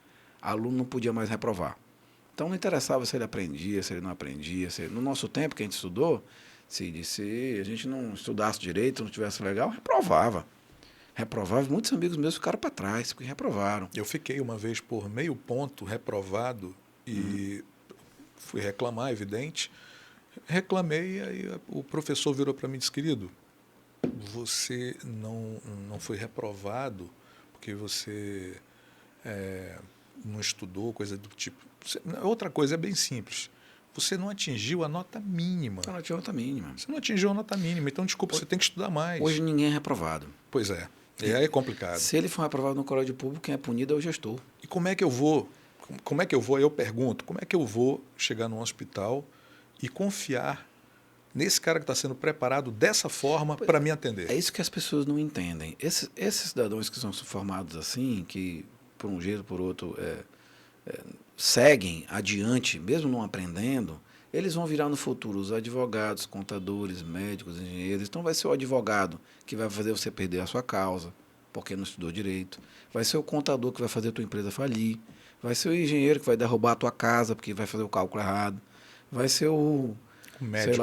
O aluno não podia mais reprovar. Então não interessava se ele aprendia, se ele não aprendia. No nosso tempo que a gente estudou, se a gente não estudasse direito, não tivesse legal, reprovava. Muitos amigos meus ficaram para trás, porque reprovaram. Eu fiquei uma vez por meio ponto reprovado e fui reclamar, evidente. Reclamei, aí o professor virou para mim e disse, querido, você não foi reprovado porque você não estudou, coisa do tipo. Outra coisa é bem simples. você não atingiu a nota mínima. Então, não tinha nota mínima. Você não atingiu a nota mínima, então, desculpa, você tem que estudar mais. Hoje ninguém é reprovado. Pois é. E aí é complicado. Se ele for reprovado no colégio público, quem é punido é o gestor. E como é que eu vou? Eu pergunto, como é que eu vou chegar num hospital e confiar nesse cara que está sendo preparado dessa forma para me atender? É isso que as pessoas não entendem. Esses cidadãos que são formados assim, que por um jeito ou por outro seguem adiante, mesmo não aprendendo, eles vão virar no futuro os advogados, contadores, médicos, engenheiros. Então vai ser o advogado que vai fazer você perder a sua causa, porque não estudou direito. Vai ser o contador que vai fazer a tua empresa falir. Vai ser o engenheiro que vai derrubar a tua casa porque vai fazer o cálculo errado. Vai ser o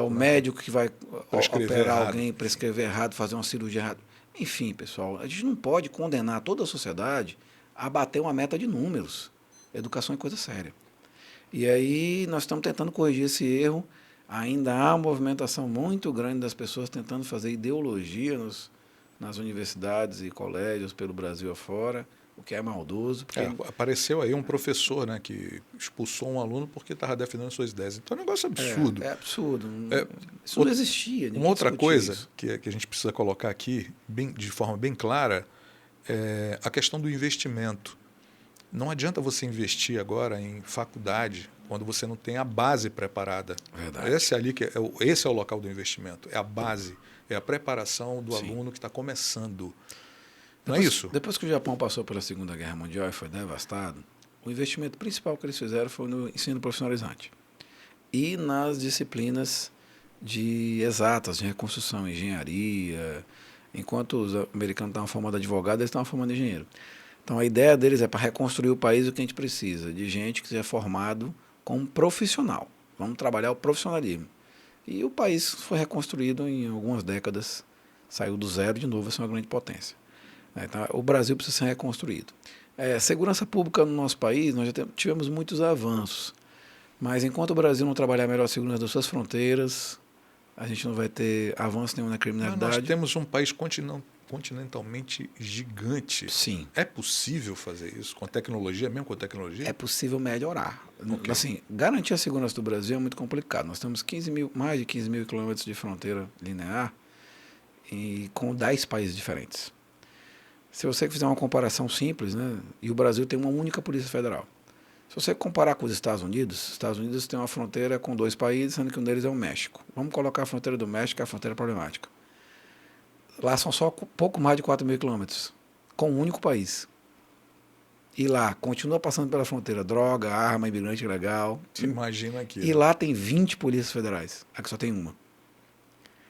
médico que vai operar alguém, prescrever errado, fazer uma cirurgia errada. Enfim, pessoal, a gente não pode condenar toda a sociedade a bater uma meta de números. Educação é coisa séria. E aí nós estamos tentando corrigir esse erro. Ainda há uma movimentação muito grande das pessoas tentando fazer ideologia nas universidades e colégios pelo Brasil afora, o que é maldoso. Apareceu aí um professor, né, que expulsou um aluno porque estava defendendo suas ideias. Então é um negócio absurdo. É absurdo. Isso não existia. Uma outra coisa que a gente precisa colocar aqui, de forma bem clara, é a questão do investimento. Não adianta você investir agora em faculdade quando você não tem a base preparada. Verdade. Esse é o local do investimento, é a base, é a preparação do aluno que está começando. Não é isso? Depois que o Japão passou pela Segunda Guerra Mundial e foi devastado, o investimento principal que eles fizeram foi no ensino profissionalizante e nas disciplinas de exatas, de reconstrução, engenharia. Enquanto os americanos estavam formando advogado, eles estavam formando engenheiro. Então, a ideia deles é para reconstruir o país o que a gente precisa, de gente que seja formado como profissional. Vamos trabalhar o profissionalismo. E o país foi reconstruído em algumas décadas, saiu do zero de novo, essa é uma grande potência. Então, o Brasil precisa ser reconstruído. Segurança pública no nosso país, nós já tivemos muitos avanços, mas enquanto o Brasil não trabalhar melhor a segurança das suas fronteiras, a gente não vai ter avanço nenhum na criminalidade. Nós temos um país continentalmente gigante. Sim. É possível fazer isso com tecnologia, mesmo com tecnologia? É possível melhorar. Okay. Assim, garantir a segurança do Brasil é muito complicado. Nós temos mais de 15 mil quilômetros de fronteira linear e com 10 países diferentes. Se você fizer uma comparação simples, né, e o Brasil tem uma única Polícia Federal. Se você comparar com os Estados Unidos tem uma fronteira com 2 países, sendo que um deles é o México. Vamos colocar a fronteira do México, que é a fronteira problemática. Lá são só pouco mais de 4 mil quilômetros, com um único país. E lá continua passando pela fronteira droga, arma, imigrante ilegal. Você imagina aqui. E lá tem 20 polícias federais, aqui só tem uma.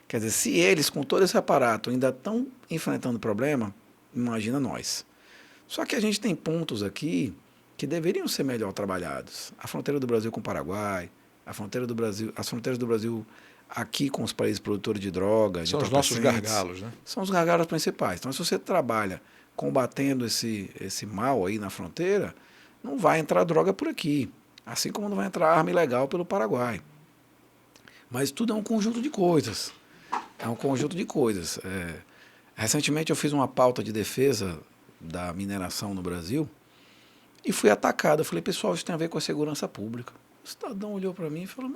Quer dizer, se eles, com todo esse aparato, ainda estão enfrentando problema, imagina nós. Só que a gente tem pontos aqui que deveriam ser melhor trabalhados. A fronteira do Brasil com o Paraguai, as fronteiras do Brasil aqui com os países produtores de drogas. São os nossos gargalos, né? São os gargalos principais. Então, se você trabalha combatendo esse mal aí na fronteira, não vai entrar droga por aqui. Assim como não vai entrar arma ilegal pelo Paraguai. Mas tudo é um conjunto de coisas. Recentemente eu fiz uma pauta de defesa da mineração no Brasil e fui atacado. Eu falei, pessoal, isso tem a ver com a segurança pública. O cidadão olhou para mim e falou,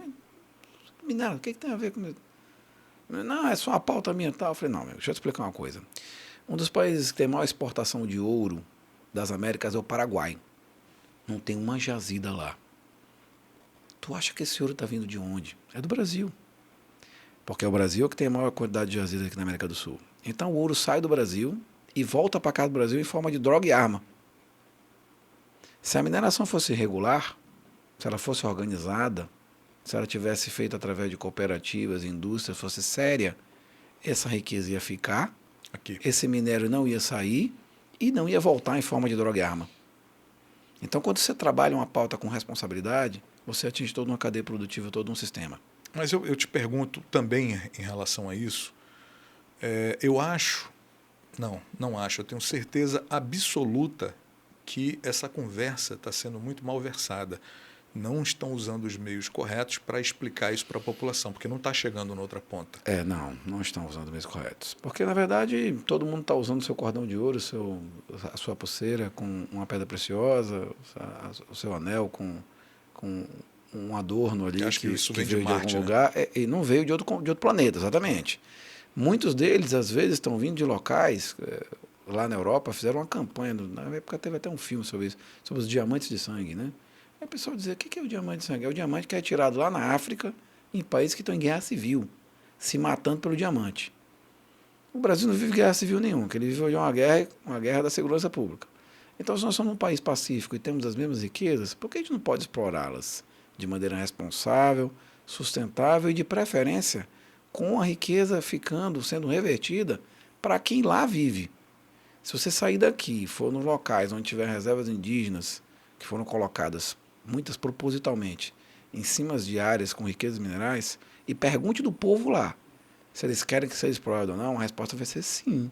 minério, o que tem a ver com isso? Não, é só uma pauta ambiental. Eu falei, não, deixa eu te explicar uma coisa. Um dos países que tem maior exportação de ouro das Américas é o Paraguai. Não tem uma jazida lá. Tu acha que esse ouro está vindo de onde? É do Brasil. Porque é o Brasil que tem a maior quantidade de jazidas aqui na América do Sul. Então o ouro sai do Brasil e volta para cá do Brasil em forma de droga e arma. Se a mineração fosse regular, se ela fosse organizada, se ela tivesse feita através de cooperativas, indústrias, fosse séria, essa riqueza ia ficar, aqui. Esse minério não ia sair e não ia voltar em forma de droga e arma. Então, quando você trabalha uma pauta com responsabilidade, você atinge toda uma cadeia produtiva, todo um sistema. Mas eu te pergunto também em relação a isso, eu acho, não acho, eu tenho certeza absoluta que essa conversa está sendo muito mal versada. Não estão usando os meios corretos para explicar isso para a população, porque não está chegando na outra ponta. Não estão usando os meios corretos. Porque, na verdade, todo mundo está usando o seu cordão de ouro, a sua pulseira com uma pedra preciosa, o seu anel com um adorno ali acho que isso vem veio de Marte, algum lugar, e não veio de outro planeta, exatamente. Muitos deles, às vezes, estão vindo de locais, lá na Europa, fizeram uma campanha, na época teve até um filme sobre isso, sobre os diamantes de sangue, né? Aí o pessoal dizia, o que é o diamante de sangue? É o diamante que é tirado lá na África, em países que estão em guerra civil, se matando pelo diamante. O Brasil não vive guerra civil nenhuma, que ele vive hoje uma guerra da segurança pública. Então, se nós somos um país pacífico e temos as mesmas riquezas, por que a gente não pode explorá-las de maneira responsável, sustentável e, de preferência, com a riqueza sendo revertida para quem lá vive? Se você sair daqui e for nos locais onde tiver reservas indígenas, que foram colocadas, muitas propositalmente, em cima de áreas com riquezas minerais, e pergunte do povo lá se eles querem que seja explorado ou não, a resposta vai ser sim.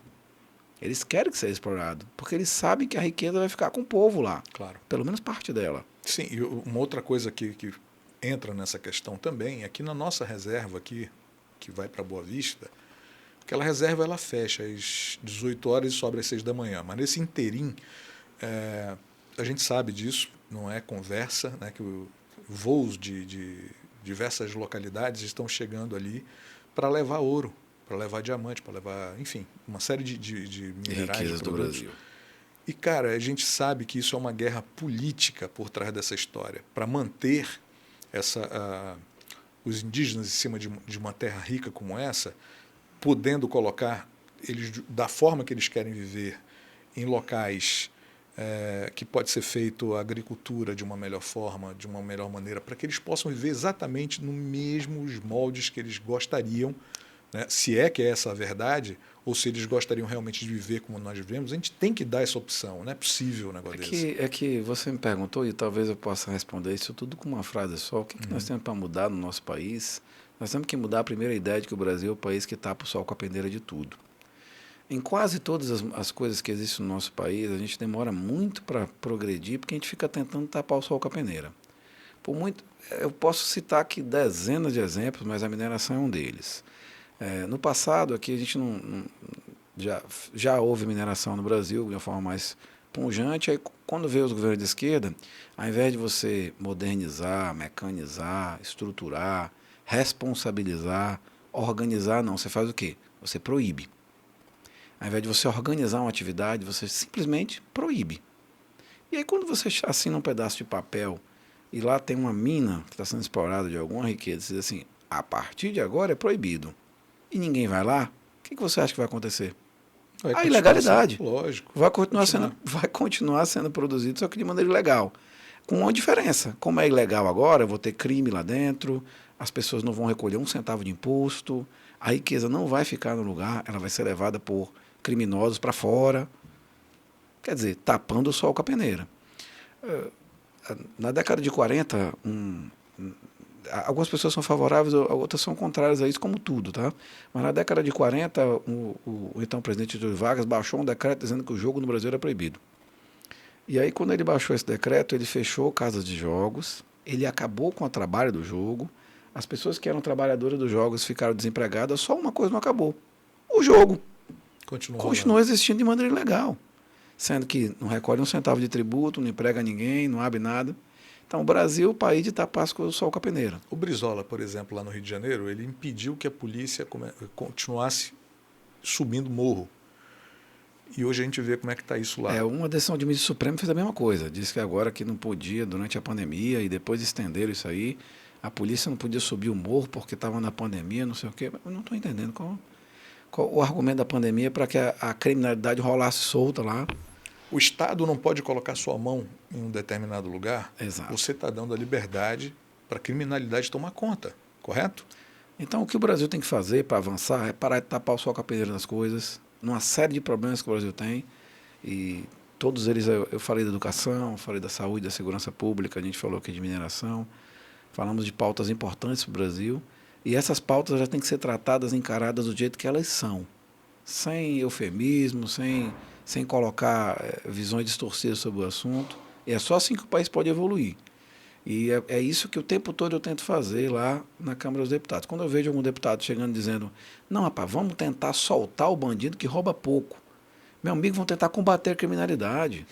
Eles querem que seja explorado, porque eles sabem que a riqueza vai ficar com o povo lá. Claro. Pelo menos parte dela. Sim, e uma outra coisa que entra nessa questão também é que na nossa reserva aqui, que vai para Boa Vista, aquela reserva ela fecha às 18 horas e sobe às 6 da manhã. Mas nesse interim, a gente sabe disso, não é conversa, né, que voos de diversas localidades estão chegando ali para levar ouro, para levar diamante, para levar, enfim, uma série de minerais, riquezas de do produtos. Brasil. E, cara, a gente sabe que isso é uma guerra política por trás dessa história, para manter os indígenas em cima de uma terra rica como essa, podendo colocar eles da forma que eles querem viver em locais que pode ser feito a agricultura de uma melhor forma, de uma melhor maneira, para que eles possam viver exatamente nos mesmos moldes que eles gostariam, né? Se é que é essa a verdade, ou se eles gostariam realmente de viver como nós vivemos, a gente tem que dar essa opção, não é possível um negócio desse. É que você me perguntou, e talvez eu possa responder isso tudo com uma frase só, o que nós temos para mudar no nosso país? Nós temos que mudar a primeira ideia de que o Brasil é o país que tapa o sol com a peneira de tudo. Em quase todas as coisas que existem no nosso país, a gente demora muito para progredir, porque a gente fica tentando tapar o sol com a peneira. Eu posso citar aqui dezenas de exemplos, mas a mineração é um deles. No passado, aqui a gente já houve mineração no Brasil de uma forma mais pungente. Aí, quando veio os governos de esquerda, ao invés de você modernizar, mecanizar, estruturar, responsabilizar, organizar, não, você faz o quê? Você proíbe. Ao invés de você organizar uma atividade, você simplesmente proíbe. E aí, quando você assina um pedaço de papel e lá tem uma mina que está sendo explorada de alguma riqueza, você diz assim, a partir de agora é proibido. E ninguém vai lá, o que você acha que vai acontecer? A ilegalidade. Lógico. Vai continuar sendo produzido, só que de maneira ilegal. Com uma diferença. Como é ilegal agora, eu vou ter crime lá dentro, as pessoas não vão recolher um centavo de imposto, a riqueza não vai ficar no lugar, ela vai ser levada por criminosos para fora. Quer dizer, tapando o sol com a peneira. Na década de 40, algumas pessoas são favoráveis, outras são contrárias a isso, como tudo, tá? Mas na década de 40, o então presidente Getúlio Vargas baixou um decreto dizendo que o jogo no Brasil era proibido. E aí, quando ele baixou esse decreto, ele fechou casas de jogos, ele acabou com o trabalho do jogo, as pessoas que eram trabalhadoras dos jogos ficaram desempregadas, só uma coisa não acabou. O jogo continuou existindo de maneira ilegal, sendo que não recolhe um centavo de tributo, não emprega ninguém, não abre nada. Então, o Brasil é o país de tapar o sol com a peneira. O Brizola, por exemplo, lá no Rio de Janeiro, ele impediu que a polícia continuasse subindo morro. E hoje a gente vê como é que está isso lá. Uma decisão de ministro supremo fez a mesma coisa. Disse que agora que não podia, durante a pandemia, e depois estenderam isso aí, a polícia não podia subir o morro porque estava na pandemia, não sei o quê. Eu não estou entendendo qual o argumento da pandemia para que a criminalidade rolasse solta lá. O Estado não pode colocar sua mão em um determinado lugar. Exato. Você está dando a liberdade para a criminalidade tomar conta, correto? Então, o que o Brasil tem que fazer para avançar é parar de tapar o sol com a peneira das coisas, numa série de problemas que o Brasil tem. E todos eles, eu falei da educação, falei da saúde, da segurança pública, a gente falou aqui de mineração, falamos de pautas importantes para o Brasil. E essas pautas já têm que ser tratadas, encaradas do jeito que elas são, sem eufemismo, sem colocar visões distorcidas sobre o assunto. E é só assim que o país pode evoluir. E é isso que o tempo todo eu tento fazer lá na Câmara dos Deputados. Quando eu vejo algum deputado chegando dizendo, não, rapaz, vamos tentar soltar o bandido que rouba pouco. Meu amigo, vão tentar combater a criminalidade.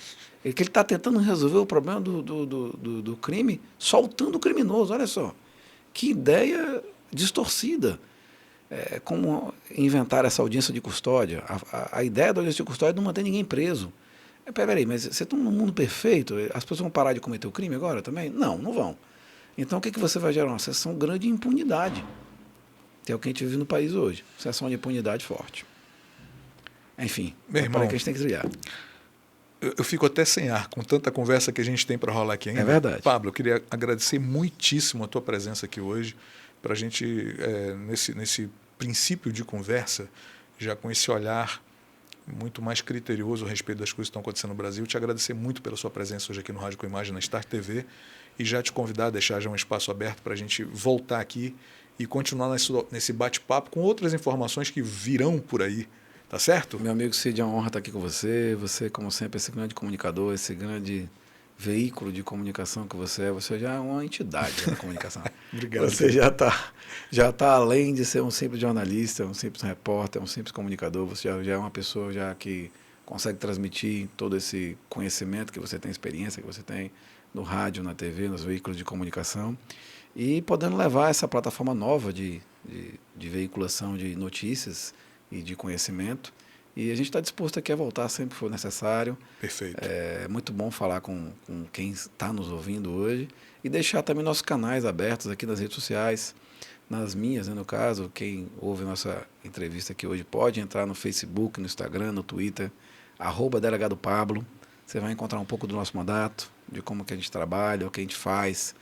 Ele está tentando resolver o problema do crime soltando o criminoso. Olha só, que ideia distorcida. Como inventar essa audiência de custódia. A ideia da audiência de custódia é não manter ninguém preso. Peraí, mas você está num mundo perfeito? As pessoas vão parar de cometer o crime agora também? Não, não vão. Então, o que você vai gerar? Uma sensação grande de impunidade. Que é o que a gente vive no país hoje. Sensação de impunidade forte. Enfim, meu irmão, que a gente tem que trilhar. Eu fico até sem ar com tanta conversa que a gente tem para rolar aqui ainda. É verdade. Pablo, eu queria agradecer muitíssimo a tua presença aqui hoje, para a gente, nesse princípio de conversa, já com esse olhar muito mais criterioso a respeito das coisas que estão acontecendo no Brasil, te agradecer muito pela sua presença hoje aqui no Rádio com Imagem, na Start TV, e já te convidar a deixar já um espaço aberto para a gente voltar aqui e continuar nesse bate-papo com outras informações que virão por aí. Tá certo? Meu amigo Cid, é uma honra estar aqui com você. Você, como sempre, esse grande comunicador, esse grande veículo de comunicação que você já é uma entidade da comunicação. Obrigado. Você já tá além de ser um simples jornalista, um simples repórter, um simples comunicador. Você já é uma pessoa já que consegue transmitir todo esse conhecimento que você tem, experiência que você tem no rádio, na TV, nos veículos de comunicação, e podendo levar essa plataforma nova de veiculação de notícias e de conhecimento. E a gente está disposto aqui a voltar sempre que for necessário. Perfeito. É muito bom falar com quem está nos ouvindo hoje e deixar também nossos canais abertos aqui nas redes sociais, nas minhas, né, no caso. Quem ouve nossa entrevista aqui hoje pode entrar no Facebook, no Instagram, no Twitter, @DelegadoPablo. Você vai encontrar um pouco do nosso mandato, de como que a gente trabalha, o que a gente faz.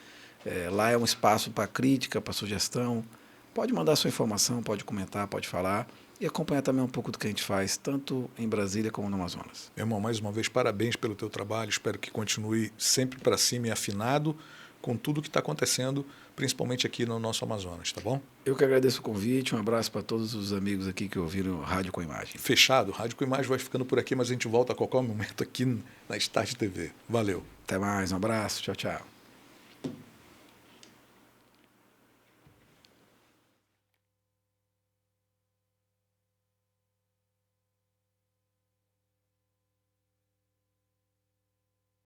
Lá é um espaço para crítica, para sugestão. Pode mandar sua informação, pode comentar, pode falar. E acompanhar também um pouco do que a gente faz, tanto em Brasília como no Amazonas. Meu irmão, mais uma vez, parabéns pelo teu trabalho. Espero que continue sempre para cima e afinado com tudo que está acontecendo, principalmente aqui no nosso Amazonas, tá bom? Eu que agradeço o convite. Um abraço para todos os amigos aqui que ouviram Rádio com Imagem. Fechado. Rádio com Imagem vai ficando por aqui, mas a gente volta a qualquer momento aqui na Start TV. Valeu. Até mais. Um abraço. Tchau, tchau.